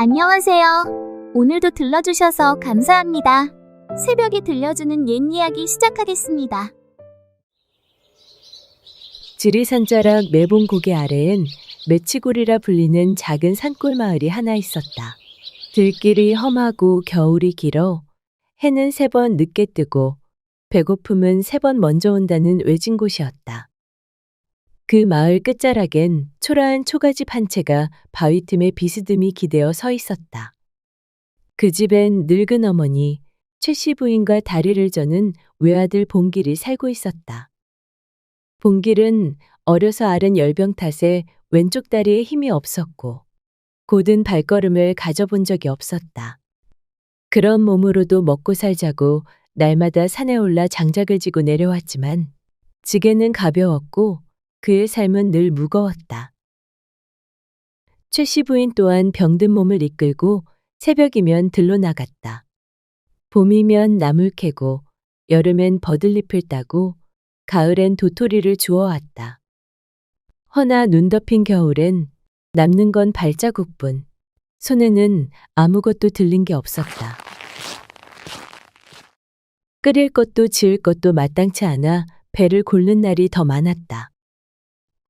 안녕하세요. 오늘도 들러주셔서 감사합니다. 새벽에 들려주는 옛 이야기 시작하겠습니다. 지리산자락 매봉고개 아래엔 매치골이라 불리는 작은 산골 마을이 하나 있었다. 들길이 험하고 겨울이 길어 해는 3번 늦게 뜨고 배고픔은 3번 먼저 온다는 외진 곳이었다. 그 마을 끝자락엔 초라한 초가집 한 채가 바위 틈에 비스듬히 기대어 서 있었다. 그 집엔 늙은 어머니 최씨 부인과 다리를 저는 외아들 봉길이 살고 있었다. 봉길은 어려서 앓은 열병 탓에 왼쪽 다리에 힘이 없었고 곧은 발걸음을 가져본 적이 없었다. 그런 몸으로도 먹고 살자고 날마다 산에 올라 장작을 지고 내려왔지만 지게는 가벼웠고 그의 삶은 늘 무거웠다. 최씨 부인 또한 병든 몸을 이끌고 새벽이면 들로 나갔다. 봄이면 나물 캐고 여름엔 버들잎을 따고 가을엔 도토리를 주워왔다. 허나 눈 덮인 겨울엔 남는 건 발자국뿐, 손에는 아무것도 들린 게 없었다. 끓일 것도 지을 것도 마땅치 않아 배를 곪는 날이 더 많았다.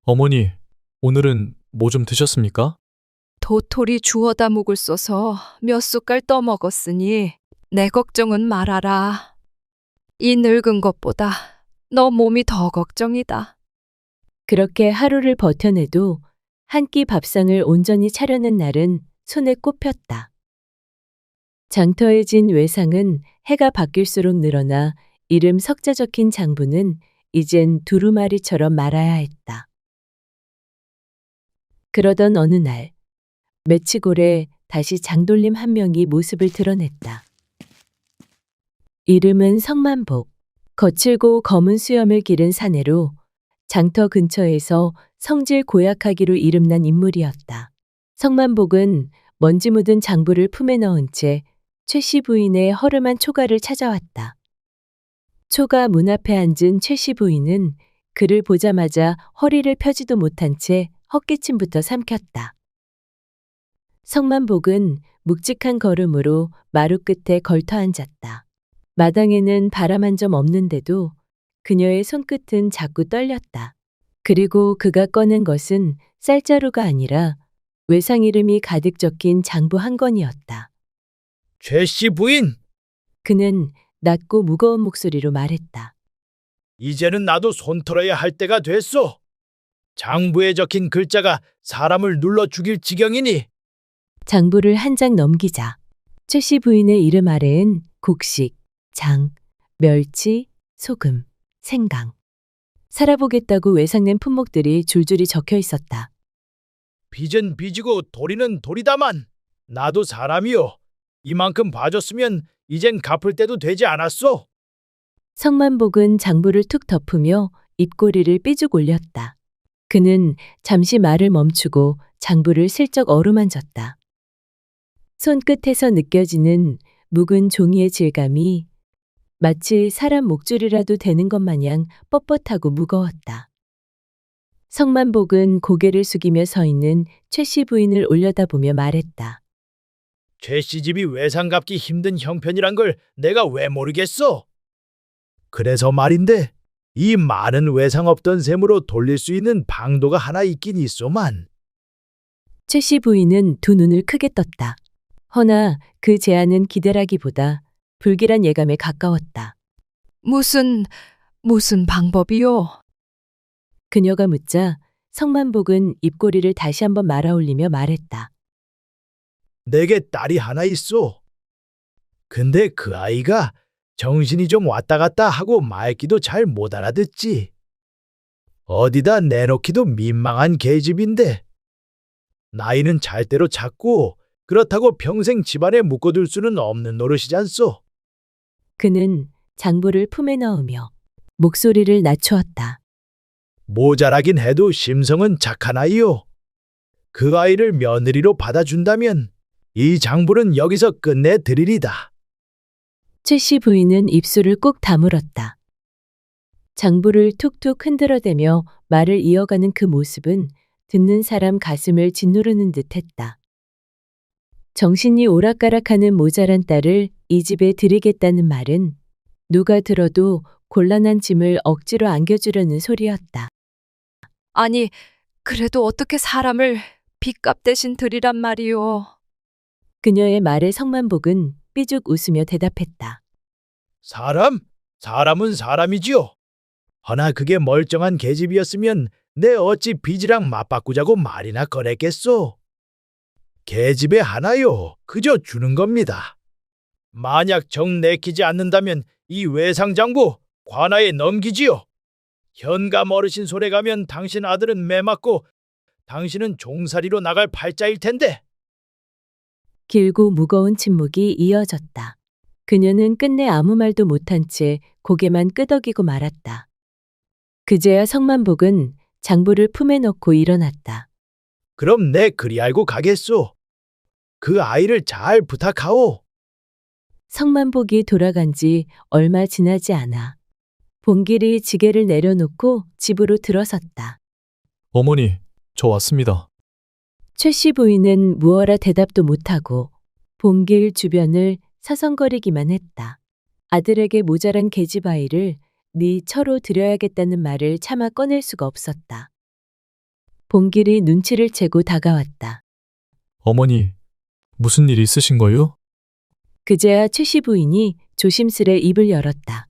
어머니, 오늘은 뭐 좀 드셨습니까? 도토리 주워다 묵을 써서 몇 숟갈 떠먹었으니 내 걱정은 말아라. 이 늙은 것보다 너 몸이 더 걱정이다. 그렇게 하루를 버텨내도 한 끼 밥상을 온전히 차려낸 날은 손에 꼽혔다. 장터에 진 외상은 해가 바뀔수록 늘어나 이름 석자 적힌 장부는 이젠 두루마리처럼 말아야 했다. 그러던 어느 날 매치골에 다시 장돌림 한 명이 모습을 드러냈다. 이름은 성만복. 거칠고 검은 수염을 기른 사내로 장터 근처에서 성질 고약하기로 이름난 인물이었다. 성만복은 먼지 묻은 장부를 품에 넣은 채 최씨 부인의 허름한 초가를 찾아왔다. 초가 문 앞에 앉은 최씨 부인은 그를 보자마자 허리를 펴지도 못한 채 헛기침부터 삼켰다. 성만복은 묵직한 걸음으로 마루 끝에 걸터 앉았다. 마당에는 바람 한 점 없는데도 그녀의 손끝은 자꾸 떨렸다. 그리고 그가 꺼낸 것은 쌀자루가 아니라 외상 이름이 가득 적힌 장부 한 권이었다. 최씨 부인, 그는 낮고 무거운 목소리로 말했다. 이제는 나도 손 털어야 할 때가 됐소. 장부에 적힌 글자가 사람을 눌러 죽일 지경이니. 장부를 한 장 넘기자 최씨 부인의 이름 아래엔 곡식, 장, 멸치, 소금, 생강. 살아보겠다고 외상낸 품목들이 줄줄이 적혀 있었다. 빚은 빚이고 도리는 도리다만 나도 사람이요. 이만큼 봐줬으면 이젠 갚을 때도 되지 않았소. 성만복은 장부를 툭 덮으며 입꼬리를 삐죽 올렸다. 그는 잠시 말을 멈추고 장부를 슬쩍 어루만졌다. 손끝에서 느껴지는 묵은 종이의 질감이 마치 사람 목줄이라도 되는 것 마냥 뻣뻣하고 무거웠다. 성만복은 고개를 숙이며 서 있는 최씨 부인을 올려다보며 말했다. 최씨 집이 외상 갚기 힘든 형편이란 걸 내가 왜 모르겠어? 그래서 말인데 이 많은 외상 없던 셈으로 돌릴 수 있는 방도가 하나 있긴 있소만. 최씨 부인은 두 눈을 크게 떴다. 허나 그 제안은 기대라기보다 불길한 예감에 가까웠다. 무슨 방법이요? 그녀가 묻자 성만복은 입꼬리를 다시 한번 말아올리며 말했다. 내게 딸이 하나 있어. 근데 그 아이가 정신이 좀 왔다 갔다 하고 말귀도 잘 못 알아듣지. 어디다 내놓기도 민망한 계집인데 나이는 잘 대로 작고 그렇다고 평생 집안에 묶어둘 수는 없는 노릇이잖소. 그는 장부를 품에 넣으며 목소리를 낮추었다. 모자라긴 해도 심성은 착한 아이요. 그 아이를 며느리로 받아준다면 이 장부는 여기서 끝내드리리다. 최씨 부인은 입술을 꾹 다물었다. 장부를 툭툭 흔들어대며 말을 이어가는 그 모습은 듣는 사람 가슴을 짓누르는 듯했다. 정신이 오락가락하는 모자란 딸을 이 집에 들이겠다는 말은 누가 들어도 곤란한 짐을 억지로 안겨주려는 소리였다. 아니, 그래도 어떻게 사람을 빚값 대신 드리란 말이오. 그녀의 말에 성만복은 삐죽 웃으며 대답했다. 사람은 사람이지요. 허나 그게 멀쩡한 계집이었으면 내 어찌 빚이랑 맞바꾸자고 말이나 꺼냈겠소. 계집에 하나요. 그저 주는 겁니다. 만약 정 내키지 않는다면 이 외상장부 관아에 넘기지요. 현감 어르신 손에 가면 당신 아들은 매 맞고 당신은 종살이로 나갈 팔자일 텐데. 길고 무거운 침묵이 이어졌다. 그녀는 끝내 아무 말도 못한 채 고개만 끄덕이고 말았다. 그제야 성만복은 장부를 품에 넣고 일어났다. 그럼 내 그리 알고 가겠소. 그 아이를 잘 부탁하오. 성만복이 돌아간 지 얼마 지나지 않아 봉길이 지게를 내려놓고 집으로 들어섰다. 어머니, 저 왔습니다. 최씨 부인은 무어라 대답도 못하고 봉길 주변을 서성거리기만 했다. 아들에게 모자란 계집아이를 네 처로 드려야겠다는 말을 차마 꺼낼 수가 없었다. 봉길이 눈치를 채고 다가왔다. 어머니, 무슨 일 있으신 거요? 그제야 최씨 부인이 조심스레 입을 열었다.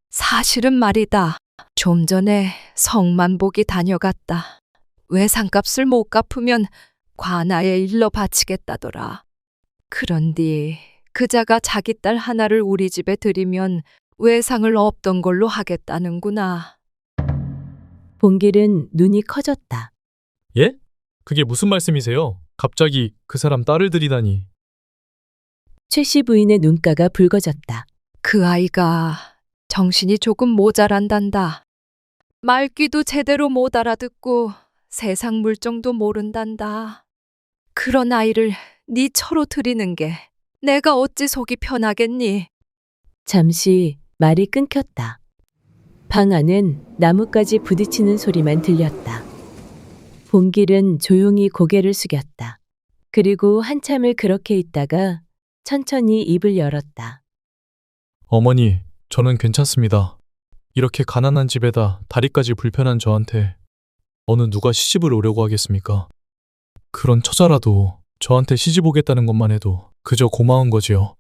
사실은 말이다. 좀 전에 성만복이 다녀갔다. 외상값을 못 갚으면 관아에 일러 바치겠다더라. 그런디 그자가 자기 딸 하나를 우리 집에 들이면 외상을 없던 걸로 하겠다는구나. 봉길은 눈이 커졌다. 예? 그게 무슨 말씀이세요? 갑자기 그 사람 딸을 들이다니. 최씨 부인의 눈가가 붉어졌다. 그 아이가 정신이 조금 모자란단다. 말귀도 제대로 못 알아듣고 세상 물정도 모른단다. 그런 아이를 네 처로 들이는 게 내가 어찌 속이 편하겠니? 잠시 말이 끊겼다. 방 안은 나뭇가지 부딪히는 소리만 들렸다. 봉길은 조용히 고개를 숙였다. 그리고 한참을 그렇게 있다가 천천히 입을 열었다. 어머니, 저는 괜찮습니다. 이렇게 가난한 집에다 다리까지 불편한 저한테 어느 누가 시집을 오려고 하겠습니까? 그런 처자라도 저한테 시집 오겠다는 것만 해도 그저 고마운 거지요.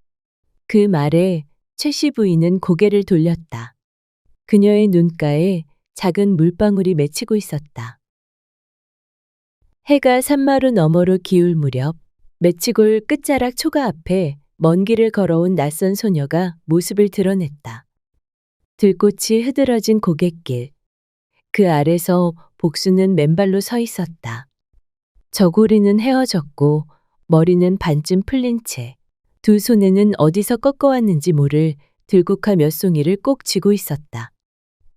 그 말에 최씨 부인은 고개를 돌렸다. 그녀의 눈가에 작은 물방울이 맺히고 있었다. 해가 산마루 너머로 기울 무렵 맺히골 끝자락 초가 앞에 먼 길을 걸어온 낯선 소녀가 모습을 드러냈다. 들꽃이 흐드러진 고갯길. 그 아래서 복수는 맨발로 서 있었다. 저고리는 헤어졌고 머리는 반쯤 풀린 채 두 손에는 어디서 꺾어왔는지 모를 들국화 몇 송이를 꼭 쥐고 있었다.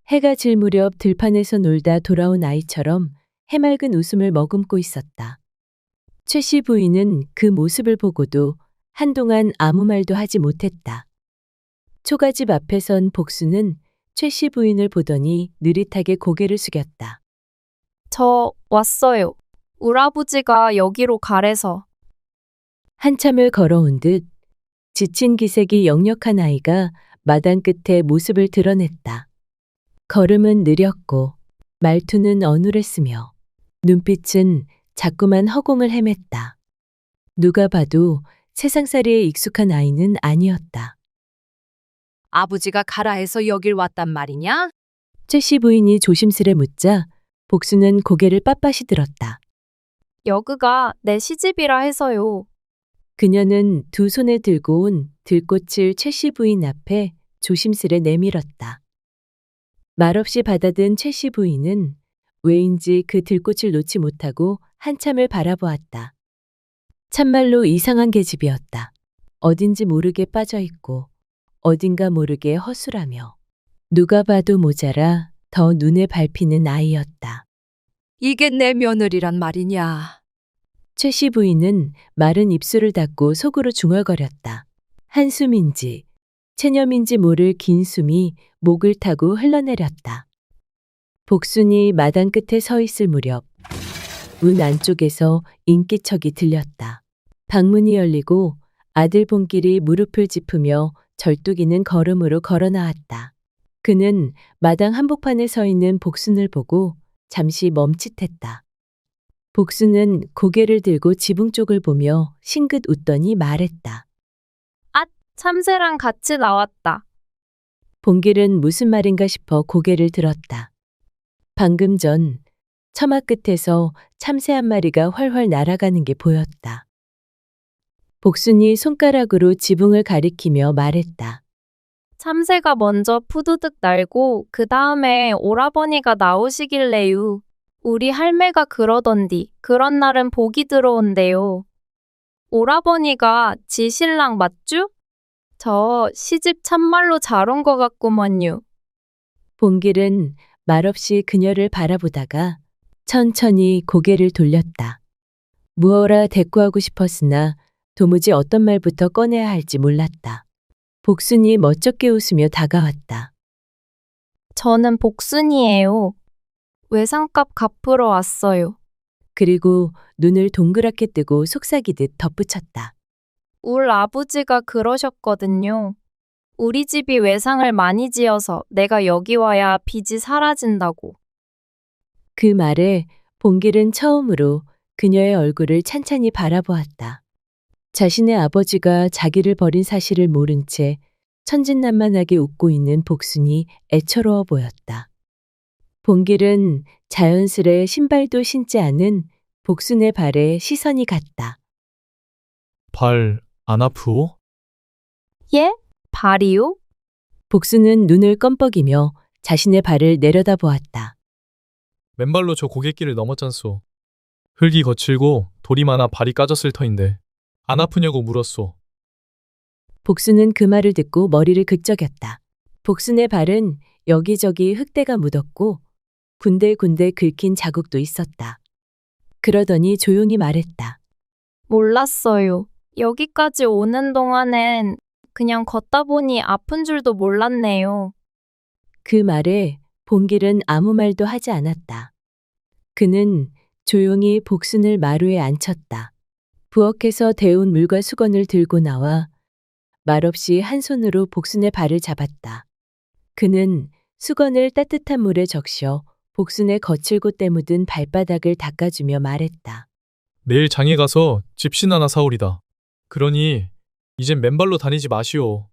해가 질 무렵 들판에서 놀다 돌아온 아이처럼 해맑은 웃음을 머금고 있었다. 최씨 부인은 그 모습을 보고도 한동안 아무 말도 하지 못했다. 초가집 앞에 선 복수는 최씨 부인을 보더니 느릿하게 고개를 숙였다. 저 왔어요. 우라부지가 여기로 가래서. 한참을 걸어온 듯 지친 기색이 역력한 아이가 마당 끝에 모습을 드러냈다. 걸음은 느렸고 말투는 어눌했으며 눈빛은 자꾸만 허공을 헤맸다. 누가 봐도 세상살이에 익숙한 아이는 아니었다. 아버지가 가라 해서 여길 왔단 말이냐? 최씨 부인이 조심스레 묻자 복수는 고개를 빳빳이 들었다. 여그가 내 시집이라 해서요. 그녀는 두 손에 들고 온 들꽃을 최씨 부인 앞에 조심스레 내밀었다. 말없이 받아든 최씨 부인은 왜인지 그 들꽃을 놓지 못하고 한참을 바라보았다. 참말로 이상한 계집이었다. 어딘지 모르게 빠져있고 어딘가 모르게 허술하며 누가 봐도 모자라 더 눈에 밟히는 아이였다. 이게 내 며느리란 말이냐? 최씨 부인은 마른 입술을 닫고 속으로 중얼거렸다. 한숨인지 체념인지 모를 긴 숨이 목을 타고 흘러내렸다. 복순이 마당 끝에 서 있을 무렵 문 안쪽에서 인기척이 들렸다. 방문이 열리고 아들 본길이 무릎을 짚으며 절뚝이는 걸음으로 걸어 나왔다. 그는 마당 한복판에 서 있는 복순을 보고 잠시 멈칫했다. 복순은 고개를 들고 지붕 쪽을 보며 싱긋 웃더니 말했다. 참새랑 같이 나왔다. 본길은 무슨 말인가 싶어 고개를 들었다. 방금 전 처마 끝에서 참새 한 마리가 활활 날아가는 게 보였다. 복순이 손가락으로 지붕을 가리키며 말했다. 참새가 먼저 푸드득 날고 그 다음에 오라버니가 나오시길래요. 우리 할매가 그러던디 그런 날은 복이 들어온대요. 오라버니가 지 신랑 맞쥬? 저 시집 참말로 잘 온 것 같구먼요. 본길은 말없이 그녀를 바라보다가 천천히 고개를 돌렸다. 무어라 대꾸하고 싶었으나 도무지 어떤 말부터 꺼내야 할지 몰랐다. 복순이 멋쩍게 웃으며 다가왔다. 저는 복순이에요. 외상값 갚으러 왔어요. 그리고 눈을 동그랗게 뜨고 속삭이듯 덧붙였다. 울 아버지가 그러셨거든요. 우리 집이 외상을 많이 지어서 내가 여기 와야 빚이 사라진다고. 그 말에 본길은 처음으로 그녀의 얼굴을 찬찬히 바라보았다. 자신의 아버지가 자기를 버린 사실을 모른 채 천진난만하게 웃고 있는 복순이 애처로워 보였다. 본길은 자연스레 신발도 신지 않은 복순의 발에 시선이 갔다. 발 안 아프오? 예? 발이요? 복순은 눈을 껌뻑이며 자신의 발을 내려다보았다. 맨발로 저 고갯길을 넘었잖소. 흙이 거칠고 돌이 많아 발이 까졌을 터인데 안 아프냐고 물었소. 복순은 그 말을 듣고 머리를 긁적였다. 복순의 발은 여기저기 흙대가 묻었고 군데군데 긁힌 자국도 있었다. 그러더니 조용히 말했다. 몰랐어요. 여기까지 오는 동안엔 그냥 걷다 보니 아픈 줄도 몰랐네요. 그 말에 본길은 아무 말도 하지 않았다. 그는 조용히 복순을 마루에 앉혔다. 부엌에서 데운 물과 수건을 들고 나와 말없이 한 손으로 복순의 발을 잡았다. 그는 수건을 따뜻한 물에 적셔 복순의 거칠고 때 묻은 발바닥을 닦아주며 말했다. 내일 장에 가서 집신 하나 사오리다. 그러니 이젠 맨발로 다니지 마시오.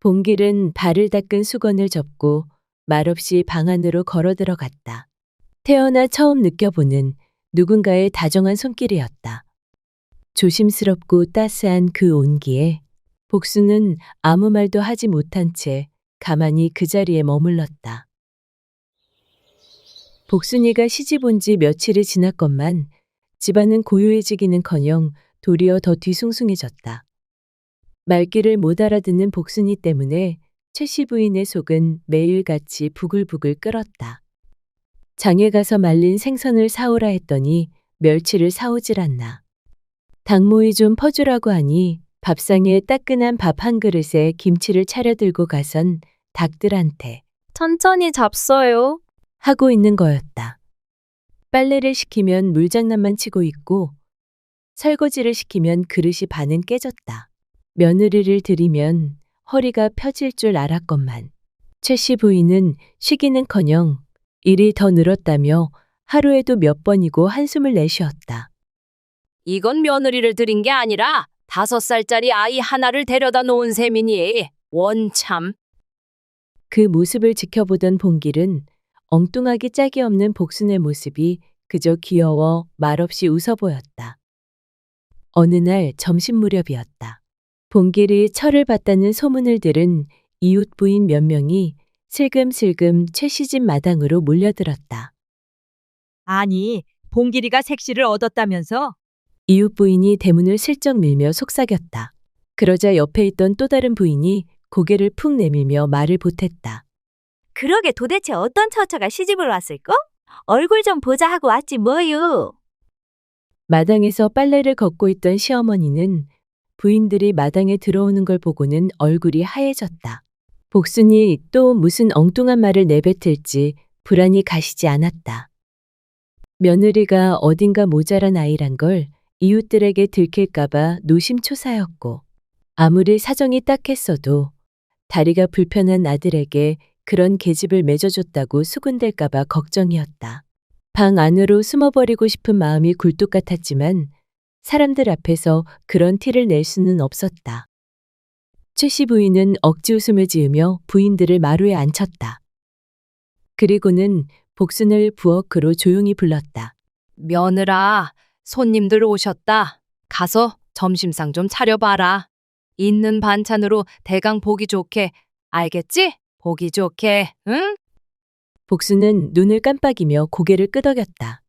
본길은 발을 닦은 수건을 접고 말없이 방 안으로 걸어 들어갔다. 태어나 처음 느껴보는 누군가의 다정한 손길이었다. 조심스럽고 따스한 그 온기에 복순은 아무 말도 하지 못한 채 가만히 그 자리에 머물렀다. 복순이가 시집 온 지 며칠이 지났건만 집안은 고요해지기는커녕 도리어 더 뒤숭숭해졌다. 말귀를 못 알아듣는 복순이 때문에 최씨 부인의 속은 매일같이 부글부글 끓었다. 장에 가서 말린 생선을 사오라 했더니 멸치를 사오질 않나. 닭모이 좀 퍼주라고 하니 밥상에 따끈한 밥 한 그릇에 김치를 차려 들고 가선 닭들한테 천천히 잡숴요. 하고 있는 거였다. 빨래를 시키면 물장난만 치고 있고 설거지를 시키면 그릇이 반은 깨졌다. 며느리를 들이면 허리가 펴질 줄 알았건만 최씨 부인은 쉬기는커녕 일이 더 늘었다며 하루에도 몇 번이고 한숨을 내쉬었다. 이건 며느리를 들인 게 아니라 5살짜리 아이 하나를 데려다 놓은 셈이니 원참. 그 모습을 지켜보던 본길은 엉뚱하기 짝이 없는 복순의 모습이 그저 귀여워 말없이 웃어 보였다. 어느 날 점심 무렵이었다. 본길이 철을 봤다는 소문을 들은 이웃 부인 몇 명이 슬금슬금 최씨집 마당으로 몰려들었다. 아니, 봉길이가 색시를 얻었다면서? 이웃 부인이 대문을 슬쩍 밀며 속삭였다. 그러자 옆에 있던 또 다른 부인이 고개를 푹 내밀며 말을 보탰다. 그러게 도대체 어떤 처처가 시집을 왔을까? 얼굴 좀 보자 하고 왔지 뭐유. 마당에서 빨래를 걷고 있던 시어머니는 부인들이 마당에 들어오는 걸 보고는 얼굴이 하얘졌다. 복순이 또 무슨 엉뚱한 말을 내뱉을지 불안이 가시지 않았다. 며느리가 어딘가 모자란 아이란 걸 이웃들에게 들킬까봐 노심초사였고 아무리 사정이 딱했어도 다리가 불편한 아들에게 그런 계집을 맺어줬다고 수군될까봐 걱정이었다. 방 안으로 숨어버리고 싶은 마음이 굴뚝 같았지만 사람들 앞에서 그런 티를 낼 수는 없었다. 최 씨 부인은 억지 웃음을 지으며 부인들을 마루에 앉혔다. 그리고는 복순을 부엌으로 조용히 불렀다. 며느라, 손님들 오셨다. 가서 점심상 좀 차려봐라. 있는 반찬으로 대강 보기 좋게, 알겠지? 보기 좋게, 응? 복순은 눈을 깜빡이며 고개를 끄덕였다.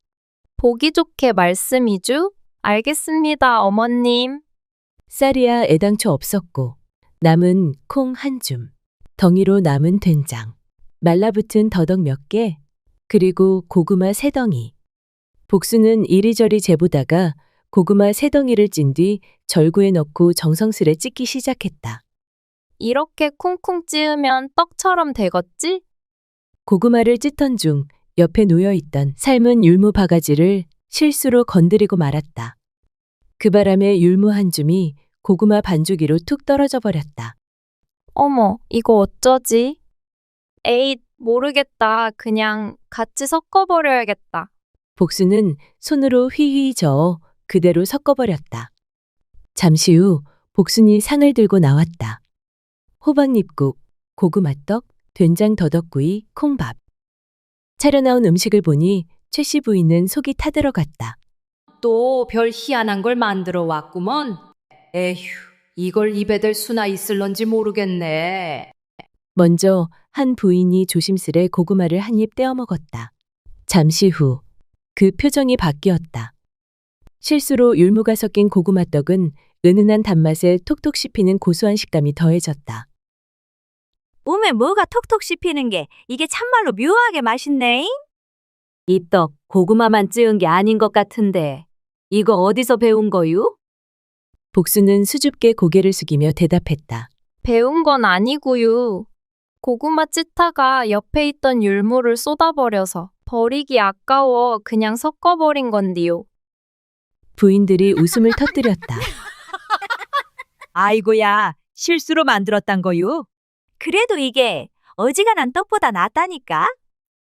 보기 좋게 말씀이죠? 알겠습니다, 어머님. 쌀이야 애당초 없었고 남은 콩 한 줌, 덩이로 남은 된장, 말라붙은 더덕 몇 개, 그리고 고구마 3덩이. 복순은 이리저리 재보다가 고구마 3덩이를 찐 뒤 절구에 넣고 정성스레 찢기 시작했다. 이렇게 쿵쿵 찌으면 떡처럼 되겠지? 고구마를 찢던 중 옆에 놓여있던 삶은 율무 바가지를 실수로 건드리고 말았다. 그 바람에 율무 한 줌이 고구마 반죽이로 툭 떨어져 버렸다. 어머, 이거 어쩌지? 에잇, 모르겠다. 그냥 같이 섞어버려야겠다. 복순은 손으로 휘휘 저어 그대로 섞어버렸다. 잠시 후 복순이 상을 들고 나왔다. 호박잎국, 고구마떡, 된장 더덕구이, 콩밥. 차려나온 음식을 보니 최 씨 부인은 속이 타들어갔다. 또 별 희한한 걸 만들어 왔구먼. 에휴, 이걸 입에 댈 수나 있을런지 모르겠네. 먼저 한 부인이 조심스레 고구마를 한 입 떼어 먹었다. 잠시 후 그 표정이 바뀌었다. 실수로 율무가 섞인 고구마떡은 은은한 단맛에 톡톡 씹히는 고소한 식감이 더해졌다. 몸에 뭐가 톡톡 씹히는 게 이게 참말로 묘하게 맛있네. 이 떡 고구마만 찌은 게 아닌 것 같은데. 이거 어디서 배운 거유? 복순은 수줍게 고개를 숙이며 대답했다. 배운 건 아니고요. 고구마 찌다가 옆에 있던 율무를 쏟아버려서 버리기 아까워 그냥 섞어버린 건디요. 부인들이 웃음을 터뜨렸다. 아이고야, 실수로 만들었단 거요. 그래도 이게 어지간한 떡보다 낫다니까.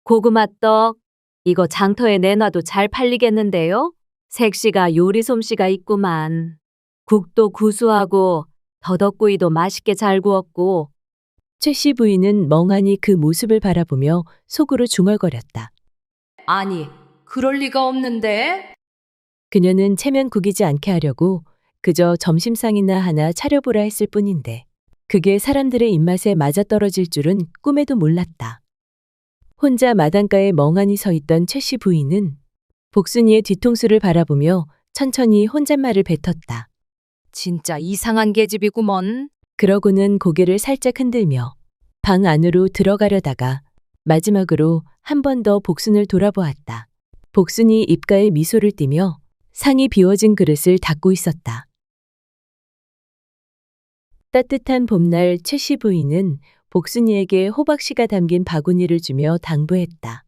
고구마 떡. 이거 장터에 내놔도 잘 팔리겠는데요? 색시가 요리 솜씨가 있구만. 국도 구수하고 더덕구이도 맛있게 잘 구웠고. 최 씨 부인은 멍하니 그 모습을 바라보며 속으로 중얼거렸다. 아니, 그럴 리가 없는데? 그녀는 체면 구기지 않게 하려고 그저 점심상이나 하나 차려보라 했을 뿐인데 그게 사람들의 입맛에 맞아떨어질 줄은 꿈에도 몰랐다. 혼자 마당가에 멍하니 서 있던 최 씨 부인은 복순이의 뒤통수를 바라보며 천천히 혼잣말을 뱉었다. 진짜 이상한 계집이구먼. 그러고는 고개를 살짝 흔들며 방 안으로 들어가려다가 마지막으로 한 번 더 복순을 돌아보았다. 복순이 입가에 미소를 띠며 상이 비워진 그릇을 닦고 있었다. 따뜻한 봄날 최 씨 부인은 복순이에게 호박씨가 담긴 바구니를 주며 당부했다.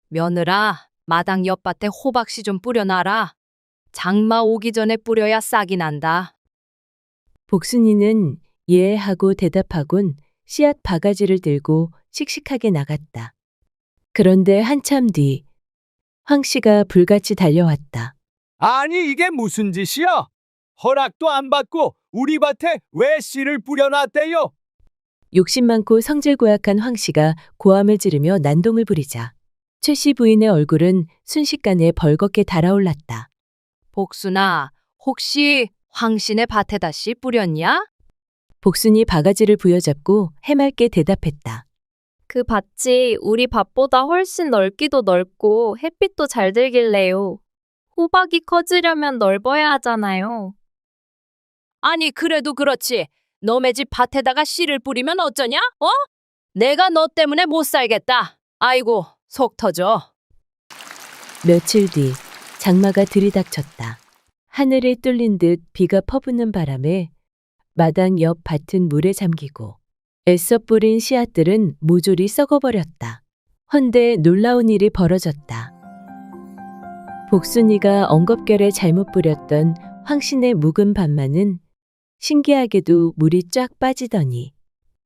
며느라, 마당 옆밭에 호박씨 좀 뿌려놔라. 장마 오기 전에 뿌려야 싹이 난다. 복순이는 예 하고 대답하곤 씨앗 바가지를 들고 씩씩하게 나갔다. 그런데 한참 뒤 황 씨가 불같이 달려왔다. 아니 이게 무슨 짓이야? 허락도 안 받고 우리 밭에 왜 씨를 뿌려놨대요? 욕심 많고 성질 고약한 황 씨가 고함을 지르며 난동을 부리자 최 씨 부인의 얼굴은 순식간에 벌겋게 달아올랐다. 복순아, 혹시 황신의 밭에다 씨 뿌렸냐? 복순이 바가지를 부여잡고 해맑게 대답했다. 그 밭이 우리 밭보다 훨씬 넓기도 넓고 햇빛도 잘 들길래요. 호박이 커지려면 넓어야 하잖아요. 아니 그래도 그렇지. 너네 집 밭에다가 씨를 뿌리면 어쩌냐? 어? 내가 너 때문에 못 살겠다. 아이고 속 터져. 며칠 뒤 장마가 들이닥쳤다. 하늘이 뚫린 듯 비가 퍼붓는 바람에 마당 옆 밭은 물에 잠기고 애써 뿌린 씨앗들은 모조리 썩어버렸다. 헌데 놀라운 일이 벌어졌다. 복순이가 엉겁결에 잘못 뿌렸던 황신의 묵은 밥만은 신기하게도 물이 쫙 빠지더니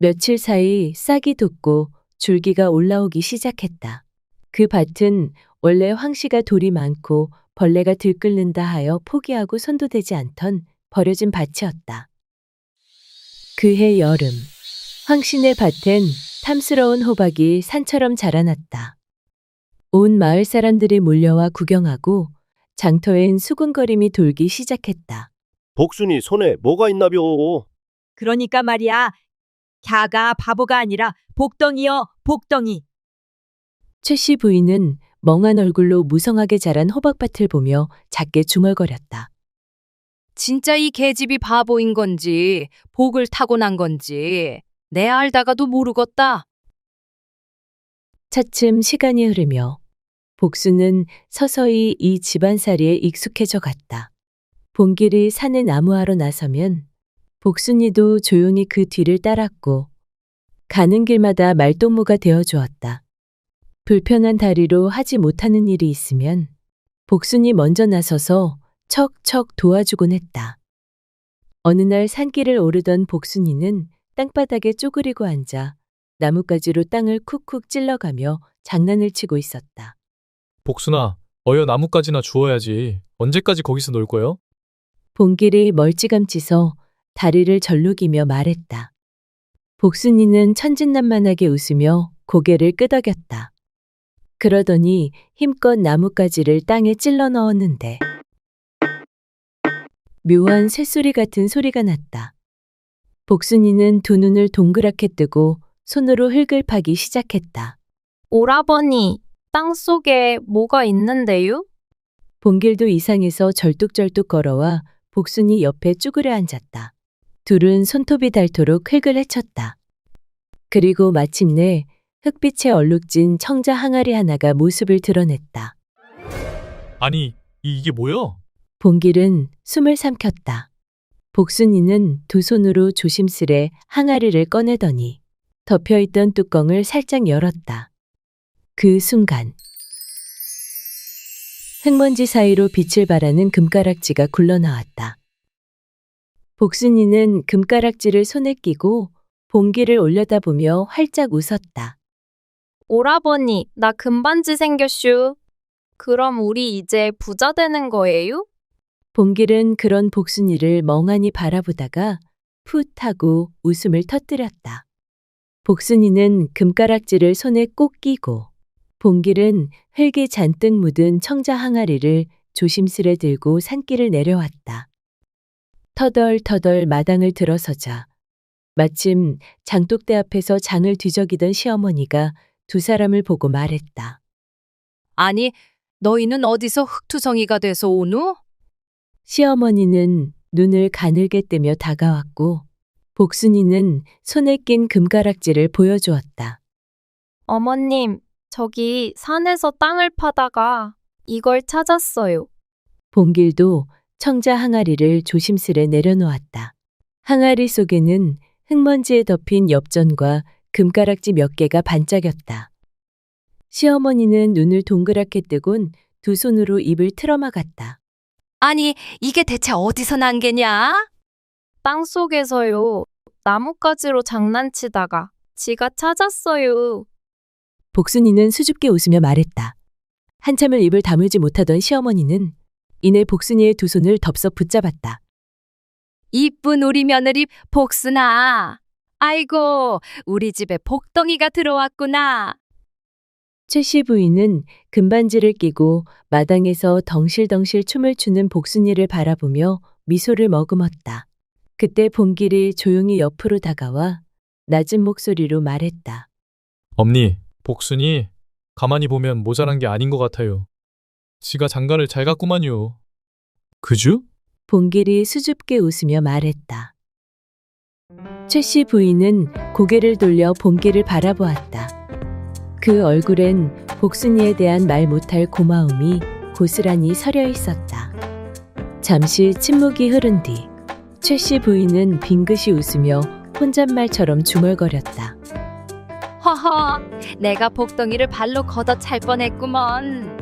며칠 사이 싹이 돋고 줄기가 올라오기 시작했다. 그 밭은 원래 황씨가 돌이 많고 벌레가 들끓는다 하여 포기하고 손도 대지 않던 버려진 밭이었다. 그해 여름, 황신의 밭엔 탐스러운 호박이 산처럼 자라났다. 온 마을 사람들이 몰려와 구경하고 장터엔 수군거림이 돌기 시작했다. 복순이 손에 뭐가 있나벼? 그러니까 말이야. 갸가 바보가 아니라 복덩이여, 복덩이. 최씨 부인은 멍한 얼굴로 무성하게 자란 호박밭을 보며 작게 중얼거렸다. 진짜 이 계집이 바보인 건지 복을 타고난 건지 내 알다가도 모르겠다. 차츰 시간이 흐르며 복수는 서서히 이 집안살이에 익숙해져 갔다. 봉길이 산에 나무하러 나서면 복순이도 조용히 그 뒤를 따랐고 가는 길마다 말동무가 되어 주었다. 불편한 다리로 하지 못하는 일이 있으면 복순이 먼저 나서서 척척 도와주곤 했다. 어느 날 산길을 오르던 복순이는 땅바닥에 쪼그리고 앉아 나뭇가지로 땅을 쿡쿡 찔러가며 장난을 치고 있었다. 복순아, 어여 나뭇가지나 주워야지. 언제까지 거기서 놀 거요? 봉길이 멀찌감치서 다리를 절룩이며 말했다. 복순이는 천진난만하게 웃으며 고개를 끄덕였다. 그러더니 힘껏 나뭇가지를 땅에 찔러 넣었는데 묘한 쇳소리 같은 소리가 났다. 복순이는 두 눈을 동그랗게 뜨고 손으로 흙을 파기 시작했다. 오라버니, 땅 속에 뭐가 있는데요? 봉길도 이상해서 절뚝절뚝 걸어와 복순이 옆에 쭈그려 앉았다. 둘은 손톱이 닳도록 흙을 헤쳤다. 그리고 마침내 흙빛에 얼룩진 청자 항아리 하나가 모습을 드러냈다. 아니, 이게 뭐여? 봉길은 숨을 삼켰다. 복순이는 두 손으로 조심스레 항아리를 꺼내더니 덮여있던 뚜껑을 살짝 열었다. 그 순간 흙먼지 사이로 빛을 발하는 금가락지가 굴러나왔다. 복순이는 금가락지를 손에 끼고 봉길을 올려다보며 활짝 웃었다. 오라버니, 나 금반지 생겼슈. 그럼 우리 이제 부자 되는 거예요? 봉길은 그런 복순이를 멍하니 바라보다가 풋 하고 웃음을 터뜨렸다. 복순이는 금가락지를 손에 꼭 끼고 봉길은 흙이 잔뜩 묻은 청자 항아리를 조심스레 들고 산길을 내려왔다. 터덜터덜 마당을 들어서자 마침 장독대 앞에서 장을 뒤적이던 시어머니가 두 사람을 보고 말했다. 아니, 너희는 어디서 흙투성이가 돼서 오누? 시어머니는 눈을 가늘게 뜨며 다가왔고 복순이는 손에 낀 금가락지를 보여주었다. 어머님, 저기 산에서 땅을 파다가 이걸 찾았어요. 봉길도 청자 항아리를 조심스레 내려놓았다. 항아리 속에는 흙먼지에 덮인 엽전과 금가락지 몇 개가 반짝였다. 시어머니는 눈을 동그랗게 뜨곤 두 손으로 입을 틀어막았다. 아니, 이게 대체 어디서 난 게냐? 땅 속에서요. 나뭇가지로 장난치다가 지가 찾았어요. 복순이는 수줍게 웃으며 말했다. 한참을 입을 다물지 못하던 시어머니는 이내 복순이의 두 손을 덥석 붙잡았다. 이쁜 우리 며느리 복순아. 아이고, 우리 집에 복덩이가 들어왔구나. 최씨 부인은 금반지를 끼고 마당에서 덩실덩실 춤을 추는 복순이를 바라보며 미소를 머금었다. 그때 봉길이 조용히 옆으로 다가와 낮은 목소리로 말했다. 엄니, 복순이 가만히 보면 모자란 게 아닌 것 같아요. 지가 장가를 잘 갔구만요. 그주? 봉길이 수줍게 웃으며 말했다. 최씨 부인은 고개를 돌려 봉길을 바라보았다. 그 얼굴엔 복순이에 대한 말 못할 고마움이 고스란히 서려 있었다. 잠시 침묵이 흐른 뒤 최씨 부인은 빙긋이 웃으며 혼잣말처럼 중얼거렸다. 허허, 내가 복덩이를 발로 걷어 찰 뻔했구먼.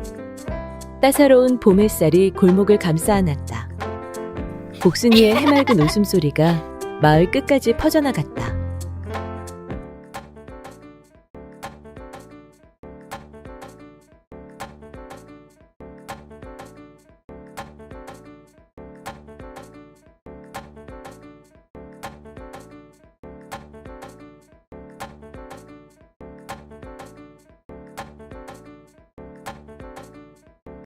따사로운 봄 햇살이 골목을 감싸 안았다. 복순이의 해맑은 웃음소리가 마을 끝까지 퍼져나갔다.